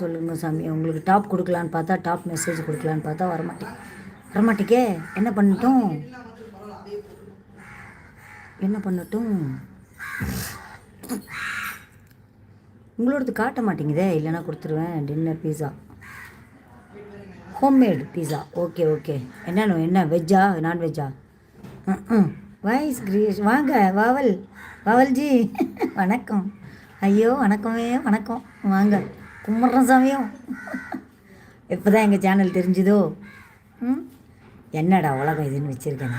சொல்லுங்கள் சாமி. உங்களுக்கு டாப் கொடுக்கலான்னு பார்த்தா, டாப் மெசேஜ் கொடுக்கலான்னு பார்த்தா வரமாட்டேக்கே. என்ன பண்ணட்டும்? உங்களோடது காட்ட மாட்டேங்குதே. இல்லைன்னா கொடுத்துருவேன். டின்னர் பீஸா, ஹோம்மேட் பீஸா. ஓகே. என்ன வெஜ்ஜா நான்வெஜ்ஜா? Voice creation. வாங்க வாவல்ஜி. வணக்கம். ஐயோ வணக்கம். வாங்க, கும்பிட்றோம் சாமியும். இப்போ தான் எங்கள் சேனல் தெரிஞ்சுதோ? என்னடா உலகம் இதுன்னு வச்சுருக்கேன்.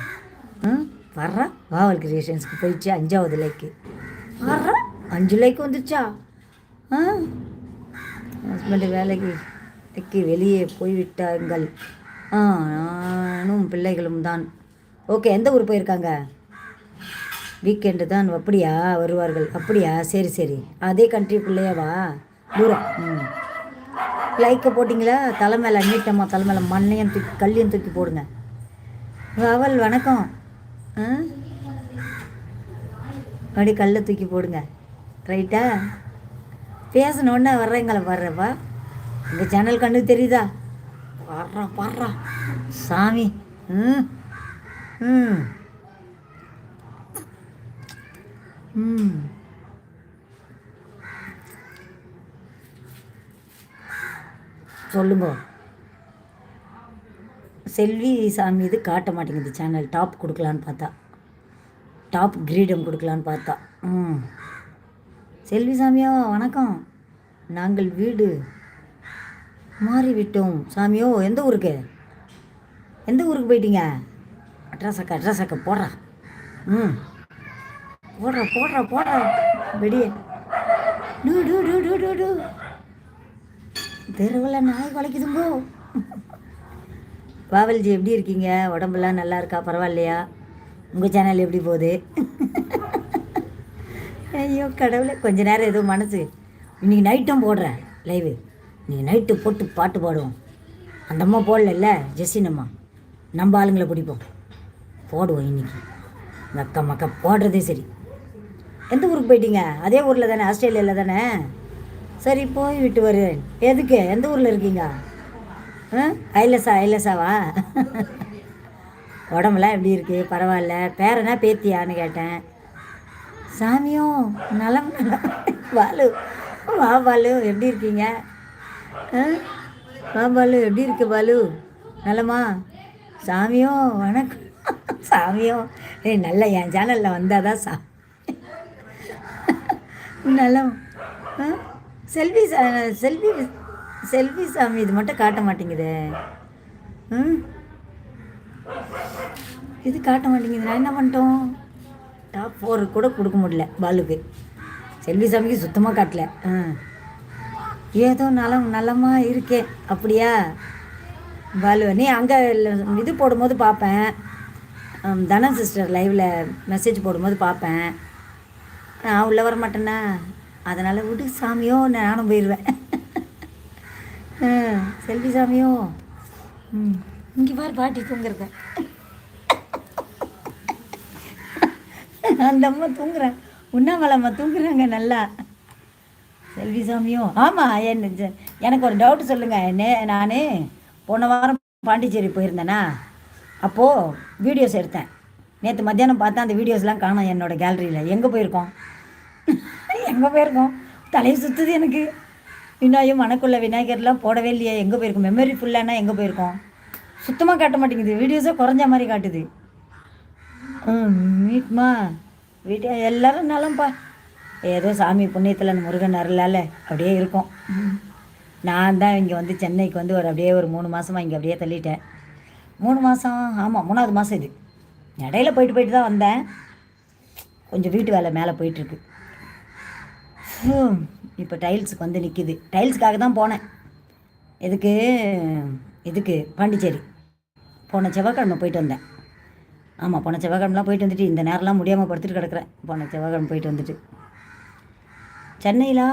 வர்றா வாவல் கிரியேஷன்ஸ்க்கு போயிடுச்சு 5வது லைக்கு. வர்றா 5 லைக் வந்துருச்சா? ஹஸ்பண்டு வேலைக்கு வெளியே போய்விட்டாங்கள். நானும் பிள்ளைகளும் தான். ஓகே. எந்த ஊர் போயிருக்காங்க? வீக்கெண்டு தான். அப்படியா வருவார்கள்? அப்படியா, சரி. அதே கண்ட்ரிக்குள்ளேயேவா? தூரம். லைக்கை போட்டிங்களா? தலை மேலே நீட்டம்மா, தலை மேலே மண்ணையும் தூக்கி கல்லையும் தூக்கி போடுங்க. அவள் வணக்கம். அப்படி கல்லை தூக்கி போடுங்க. ரைட்டா? பேசணுன்னா வர்றேங்களை வர்றப்பா. எங்கள் சேனல் கண்ணு தெரியுதா? பாடுறா சாமி. சொல்லுங்க. செல்வி சாமி இது காட்ட மாட்டேங்குது சேனல். டாப் கொடுக்கலான்னு பார்த்தா, டாப் கிரீடம் கொடுக்கலான்னு பார்த்தா. செல்வி சாமியோ வணக்கம். நாங்கள் வீடு மாறிவிட்டோம் சாமியோ. எந்த ஊருக்கு போயிட்டீங்க? அட்ரஸாக்க போடுறா. போடுறா வெடியே. டூ தெருவில் நாய் குலைக்குதுங்கோ. பாவல்ஜி எப்படி இருக்கீங்க? உடம்புலாம் நல்லா இருக்கா? பரவாயில்லையா? உங்கள் சேனல் எப்படி போகுது? ஐயோ கடவுளை, கொஞ்ச நேரம் ஏதோ மனசு. இன்றைக்கி நைட்டும் போடுறேன் லைவு. இன்றைக்கி நைட்டு போட்டு பாட்டு பாடுவோம். அந்த அம்மா போடல, ஜெஸ்ஸினம்மா. நம்ம ஆளுங்களை பிடிப்போம், போடுவோம் இன்றைக்கி. மக்கா போடுறதே சரி. எந்த ஊருக்கு போயிட்டீங்க? அதே ஊரில் தானே? ஆஸ்திரேலியாவில் தானே? சரி, போய் விட்டு வருவேன். எதுக்கு? எந்த ஊரில் இருக்கீங்க? ஐலசாவா? உடம்புலாம் எப்படி இருக்குது? பரவாயில்ல. பேரனா பேத்தியான்னு கேட்டேன். சாமியும் நலம். பாலு எப்படி இருக்கீங்க? பாலு எப்படி இருக்கு? பாலு நலமா? சாமியும் வணக்கம். சாமியும் நல்ல என் சேனலில் வந்தால் தான் நலம். செல்வி சாமி இது மட்டும் காட்ட மாட்டேங்குது. இது காட்ட மாட்டேங்குது. நான் என்ன பண்ணிட்டோம்? டாப் 4 கூட கொடுக்க முடியல பாலுக்கு. செல்வி சாமிக்கு சுத்தமாக காட்டல. ஏதோ நலமாக இருக்கேன். அப்படியா பாலு? நீ அங்கே இது போடும்போது பார்ப்பேன். தனா சிஸ்டர் லைவில் மெசேஜ் போடும்போது பார்ப்பேன். நான் உள்ளே வர மாட்டேன்னா, அதனால் விடு சாமியோ, நானும் போயிடுவேன். செல்வி சாமியோ இங்கே பாரு பாட்டி தூங்குறத. அந்த அம்மா தூங்குறேன். உண்ணாமலம்மா தூங்குறாங்க நல்லா. செல்வி சாமியோ ஆமாம். எனக்கு ஒரு டவுட்டு சொல்லுங்கள். நான் போன வாரம் பாண்டிச்சேரி போயிருந்தேனா, அப்போது வீடியோஸ் எடுத்தேன். நேற்று மத்தியானம் பார்த்தா அந்த வீடியோஸ்லாம் காணோம் என்னோடய கேலரியில். எங்கே போயிருக்கோம்? தலையை சுற்றுது எனக்கு. விநாயகம் மனக்குள்ள விநாயகர்லாம் போடவே இல்லையே. எங்கே போயிருக்கோம்? மெமரி ஃபுல்லானா எங்கே போயிருக்கோம்? சுத்தமாக காட்ட மாட்டேங்குது. வீடியோஸே குறைஞ்ச மாதிரி காட்டுது. மீட்மா வீட்டு எல்லோரும் நலம்பா. ஏதோ சாமி புண்ணியத்தில் அந்த முருகன் அருளால் அப்படியே இருக்கும். நான் தான் இங்கே வந்து சென்னைக்கு வந்து அப்படியே ஒரு 3 மாதமாக இங்கே அப்படியே தள்ளிட்டேன். 3 மாதம், ஆமாம் 3வது மாதம் இது. இடையில போயிட்டு தான் வந்தேன். கொஞ்சம் வீட்டு வேலை மேலே போயிட்டுருக்கு. இப்போ டைல்ஸுக்கு வந்து நிற்கிது. டைல்ஸுக்காக தான் போனேன். இதுக்கு பாண்டிச்சேரி போன செவ்வாய்க்கிழமை போயிட்டு வந்தேன். ஆமாம், போன செவ்வாய்க்கிழமெலாம் போயிட்டு வந்துட்டு இந்த நேரம்லாம் முடியாமல் படுத்துட்டு கிடக்குறேன். போன செவ்வாய்க்கிழமை போயிட்டு வந்துட்டு சென்னையில்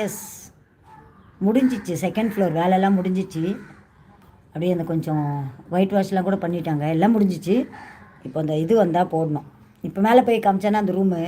எஸ் முடிஞ்சிச்சு. 2nd ஃப்ளோர் வேலையெல்லாம் முடிஞ்சிச்சு. அப்படியே அந்த கொஞ்சம் ஒயிட் வாஷ்லாம் கூட பண்ணிட்டாங்க. எல்லாம் முடிஞ்சிச்சு. இப்போ அந்த இது வந்தால் போடணும். இப்போ மேலே போய் காமிச்சேன்னா அந்த ரூமு